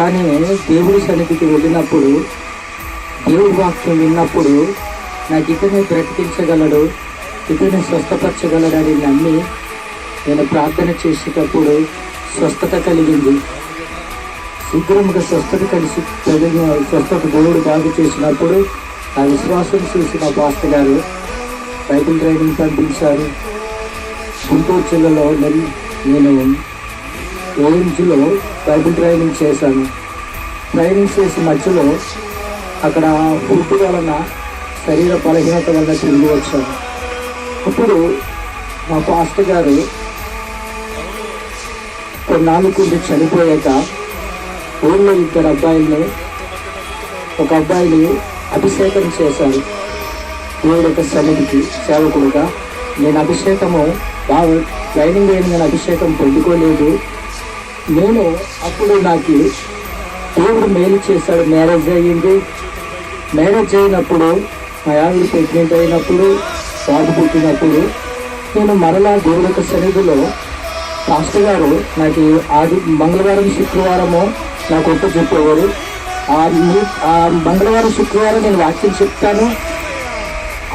కానీ దేవుడి సన్నిధికి వెళ్ళినప్పుడు, దేవుడి వాక్యం విన్నప్పుడు నాకు ఇతనే బ్రతికించగలడు, ఇతనే స్వస్థపరచగలడని నమ్మి నేను ప్రార్థన చేసేటప్పుడు స్వస్థత కలిగింది. శీఘ్రముగా స్వస్థత దేవుడు బాగు చేసినప్పుడు ఆ విశ్వాసం చూసిన పాస్టర్ గారు బైబిల్ ట్రైనింగ్ పంపించారు. గుంటూరు జిల్లాలో నేను ఓఎంజీలో బైబిల్ ట్రైనింగ్ చేశాను. ట్రైనింగ్ చేసే మధ్యలో అక్కడ ఫుడ్ వలన శరీర బలహీనత వల్ల తిరిగి వచ్చాను. అప్పుడు మా పాస్టర్ గారు కొన్నాళ్ళకు చనిపోయాక ఊళ్ళో 2 అబ్బాయిల్ని, ఒక అబ్బాయిని అభిషేకం చేశారు దేవుడి యొక్క సన్నిధికి సేవకుడుగా. నేను అభిషేకము బాగా ట్రైనింగ్ అయిన నేను అభిషేకం పొందుకోలేదు. నేను అప్పుడు నాకు దేవుడు మేలు చేశాడు. మ్యారేజ్ అయ్యింది. మ్యారేజ్ అయినప్పుడు మా ఆవిడ ప్రెగ్నెంట్ అయినప్పుడు, బాబు పుట్టినప్పుడు నేను మరలా దేవుడి యొక్క సన్నిధిలో పాస్టర్ గారు నాకు మంగళవారం శుక్రవారము నాకు ఒక్క చెప్పేవారు. ఆ మంగళవారం శుక్రవారం నేను వాక్యం చెప్తాను.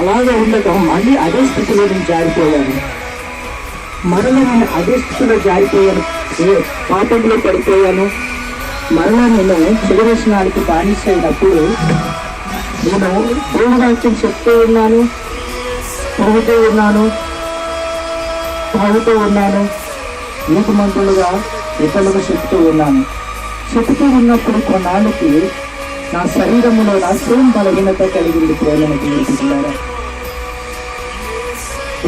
అలాగే ఉండటం మళ్ళీ అదే స్థితిలో నేను జారిపోయాను. మరలా నేను అదే స్థితిలో జారిపోయాను, పాపంలో పడిపోయాను. మరలా నేను చెడువ్యసనానికి బానిస అయినప్పుడు నేను దేవుడి వాక్యం చెప్తూ ఉన్నాను, తాగుతూ ఉన్నాను, నీతిమంతులుగా ఇతరులకు చెప్తూ ఉన్నప్పుడు కొన్నాళ్ళకి నా శరీరంలో నా స్వయం బలహీనత కలిగింది. ప్రేమను తీర్చుకున్నారా?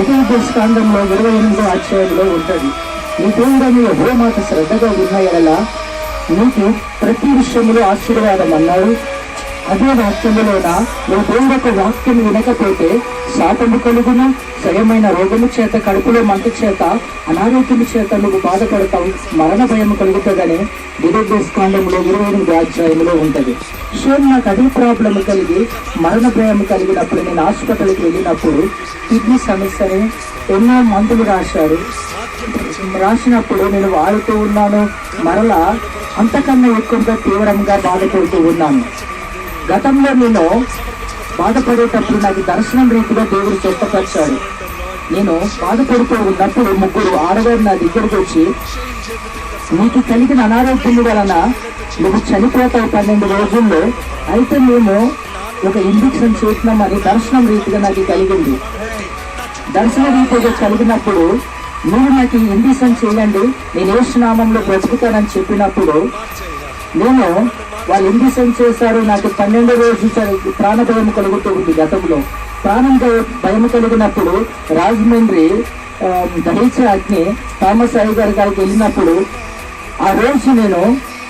ఉపదేశకాండంలో 28వ అధ్యాయంలో ఉంటుంది, నీ దేవుడని యెహోవా మాట శ్రద్ధగా ఉన్న ఎడల నీకు ప్రతి విషయంలో ఆశీర్వాదం అన్నాడు. అదే వాక్యములోన నువ్వు దేవుడు ఒక వాక్యం వినకపోతే శాపము కలుగును, సయమైన రోగము చేత, కడుపులో మంట చేత, అనారోగ్యము చేత నువ్వు బాధపడతావు, మరణ భయం కలుగుతుందని ఉపదేశకాండంలో 28వ అధ్యాయంలో ఉంటుంది. సో నాకు అదే ప్రాబ్లం కలిగి మరణ భయం కలిగినప్పుడు నేను హాస్పిటల్కి వెళ్ళినప్పుడు కిడ్నీ సమస్యని ఎన్నో మందులు రాసినప్పుడు నేను వాడుతూ ఉన్నాను. మరలా అంతకన్నా ఎక్కువగా తీవ్రంగా బాధపడుతూ ఉన్నాను. గతంలో నేను బాధపడేటప్పుడు నాకు దర్శనం రీతిగా దేవుడు స్వస్థపరిచాడు. నేను బాధపడుతూ ఉన్నప్పుడు 3 ఆడవారు నా దగ్గరకు వచ్చి, నీకు కలిగిన అనారోగ్యం వలన నువ్వు చనిపోతావు 12 రోజుల్లో, అయితే మేము ఒక ఇంజక్షన్ చేసినామని దర్శనం రీతిగా నాకు కలిగింది. దర్శన రీతిగా కలిగినప్పుడు నువ్వు నాకు ఇంజక్షన్ చేయండి, నేను యేసు నామంలో బ్రతుకుతానని చెప్పినప్పుడు నేను వాళ్ళు ఇంజక్షన్ చేశారు. నాకు 12 రోజులు ప్రాణ భయం కలుగుతూ ఉంది. గతంలో ప్రాణం భయం కలిగినప్పుడు రాజమండ్రి దహించే అగ్ని థామస్ అయ్యగారి గారికి వెళ్ళినప్పుడు ఆ రోజు నేను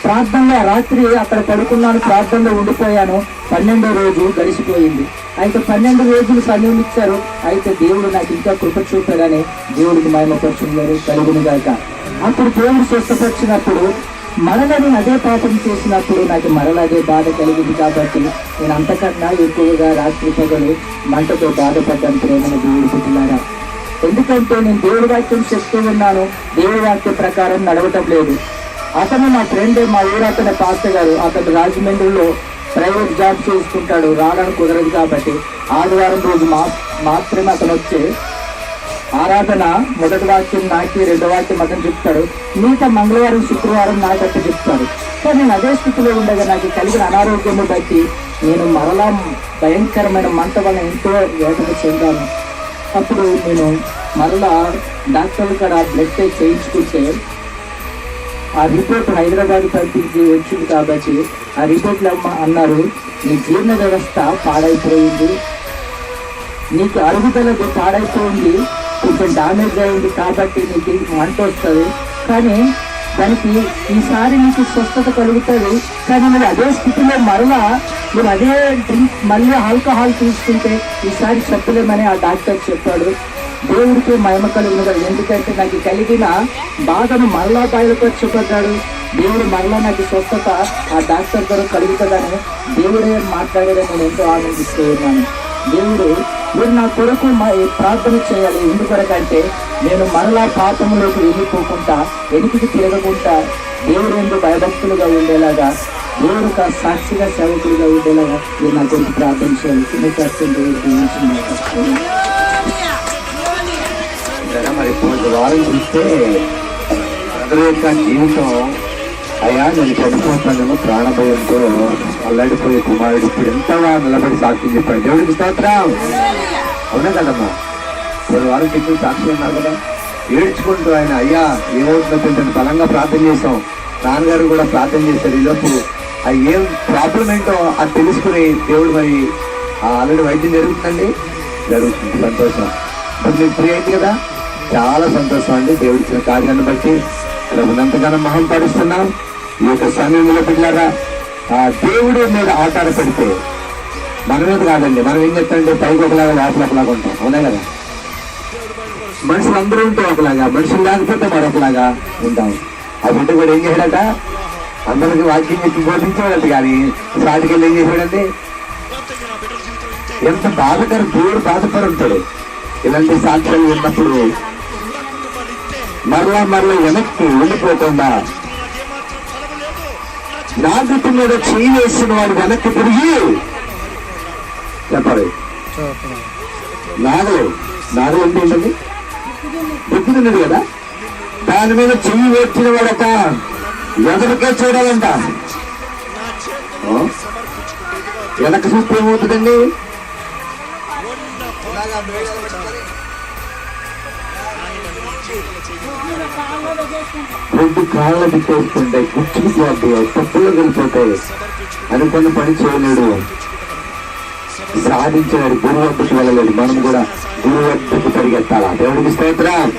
ప్రార్థనలో, రాత్రి అక్కడ పడుకున్నాను, ప్రార్థనలో ఉండిపోయాను. 12వ రోజు గడిచిపోయింది. అయితే 12 రోజులు సమయం ఇచ్చారు. అయితే దేవుడు నాకు ఇంకా కృప చూపాడని దేవుడికి మహిమపరుచున్నారు కలుగును గాక. అప్పుడు దేవుడు స్వస్థపరిచినప్పుడు మరలా నేను అదే పాపం చేసినప్పుడు నాకు మరలా అదే బాధ కలిగింది. కాబట్టి నేను అంతకన్నా ఎక్కువగా రాత్రి పగలు మంటతో బాధపడ్డాను. ప్రేమను దేవుడు పుట్టినారా? ఎందుకంటే నేను దేవుడి వాక్యం చెప్తూ ఉన్నాను, దేవుడి వాక్యం ప్రకారం నడవటం లేదు. అతను నా ఫ్రెండ్, మా ఊరు అతని పాస్టర్ గారు. అతను రాజమండ్రిలో ప్రైవేట్ జాబ్ చేసుకుంటాడు, రావడానికి కుదరదు. కాబట్టి ఆదివారం రోజు మాత్రమే అతను వచ్చి ఆరాధన మొదటి వాక్యం నాకి, 2వ వాక్యం అతను చెప్తాడు, మిగతా మంగళవారం శుక్రవారం నాకట్టు చెప్తాడు. కానీ నేను అదే స్థితిలో ఉండగా నాకు కలిగిన అనారోగ్యము బట్టి నేను మరలా భయంకరమైన మంట వల్ల ఎంతో వేదన చెందాను. అప్పుడు నేను మరలా డాక్టర్ కాడ బ్లడ్ టెస్ట్ చేయించుకుంటే ఆ రిపోర్ట్ హైదరాబాద్ పంపించి వచ్చింది. కాబట్టి ఆ రిపోర్ట్లో అన్నారు, నీ జీర్ణ వ్యవస్థ పాడైపోయింది, నీకు అరుగుదల పాడైపోయింది, కొంచెం డామేజ్ అయింది, కాబట్టి నీకు మంట వస్తుంది. కానీ దానికి ఈసారి నీకు స్వస్థత కలుగుతుంది. కానీ మీరు అదే స్థితిలో మరలా మీరు అదే డ్రింక్ మళ్ళీ ఆల్కహాల్ తీసుకుంటే ఈసారి చెప్పలేమని ఆ డాక్టర్ చెప్పాడు. దేవుడికి మహిమ కలుగును. ఎందుకంటే నాకు కలిగిన బాధను మరలా బయలుపరచబడ్డాడు. దేవుడు మరలా నాకు స్వస్థత ఆ డాక్టర్ ద్వారా కలుగుతుందని దేవుడే మాట్లాడాడని నేను ఎంతో ఆనందిస్తూ ఉన్నాను. దేవుడు మీరు నా కొరకు ప్రార్థన చేయాలి. ఎందుకొరకంటే నేను మరలా పాపంలోకి వెళ్ళిపోకుండా, వెనుకకి తిరగకుండా, దేవుడు ఎందుకు భయభక్తులుగా ఉండేలాగా, దేవుడు సాక్షిగా సేవకులుగా ఉండేలాగా మీరు నా కొరకు ప్రార్థన చేయాలి. చిన్న కష్టం మరి కొంచెం వారం చూస్తే ప్రజల యొక్క జీవితం, అయ్యా నేను చనిపోతానేమో ప్రాణభయంతో అల్లాడిపోయే కుమారుడు ఇప్పుడు ఎంతగా నిలబడి సాక్ష్యం చెప్పాడు. దేవుడికి స్తోత్రం. అవునా కదమ్మా? కొన్ని వారం చెప్పి సాక్షి ఉన్నారు కదా, ఏడ్చుకుంటూ ఆయన అయ్యా ఏమవుతుందో నేను బలంగా ప్రార్థన చేసాం, నాన్నగారు కూడా ప్రార్థన చేశారు. ఈలోపు ఆ ఏం ప్రాబ్లం ఏంటో అది తెలుసుకుని దేవుడు మరి ఆల్రెడీ వైద్యం జరుగుతుందండి, జరుగుతుంది. సంతోషం. మరి మీకు ఫ్రీ అయింది కదా, చాలా సంతోషం అండి. దేవుడి ఇచ్చిన కార్యాన్ని బట్టి ప్రభునంతగానో మహం పరుస్తున్నాం. ఈ యొక్క సమయంలో పిల్లరా ఆ దేవుడి మీద ఆధారపడితే మన మీద కాదండి, మనం ఏం చెప్తాంటే పైకి ఒకలాగా లోపల ఒకలాగా ఉంటాం. అవునా కదా? మనుషులు అందరూ ఉంటే ఒకలాగా, మనుషులు లేకపోతే మరొకలాగా ఉంటాం. ఆ బిడ్డ కూడా ఏం చేశాడట, అందరికి వాక్యం చెప్పి బోధించాడట, కానీ సాటికి వెళ్ళి ఏం చేశాడండి, ఎంత బాధకరం, దేవుడు బాధపడుతాడు. ఇలాంటి సాక్ష్యాలు విన్నప్పుడు మరలా వెనక్కి వెళ్ళిపోకుండా నాగటి మీద చేయి వేసిన వాడు వెనక్కి తిరిగి చెప్పాలి. నాగలు అంటే ఏంటండి? దిక్కుతున్నది కదా, దాని మీద చెయ్యి వేసిన వాడట ఎదరికే చూడాలంట. వెనక చూస్తే ఏమవుతుందండి? రెండు కాళ్ళ దిక్కేస్తుంటాయి, కుర్చీకి పోతాయి, తప్పులు వెళ్ళిపోతాయి, అనుకున్న పని చేయలేడు, సాధించాడు, గురువు వద్దకు వెళ్ళలేడు. మనం కూడా గురువు వద్దకు పరిగెత్తాలా? దేవుడికి స్తోత్రం.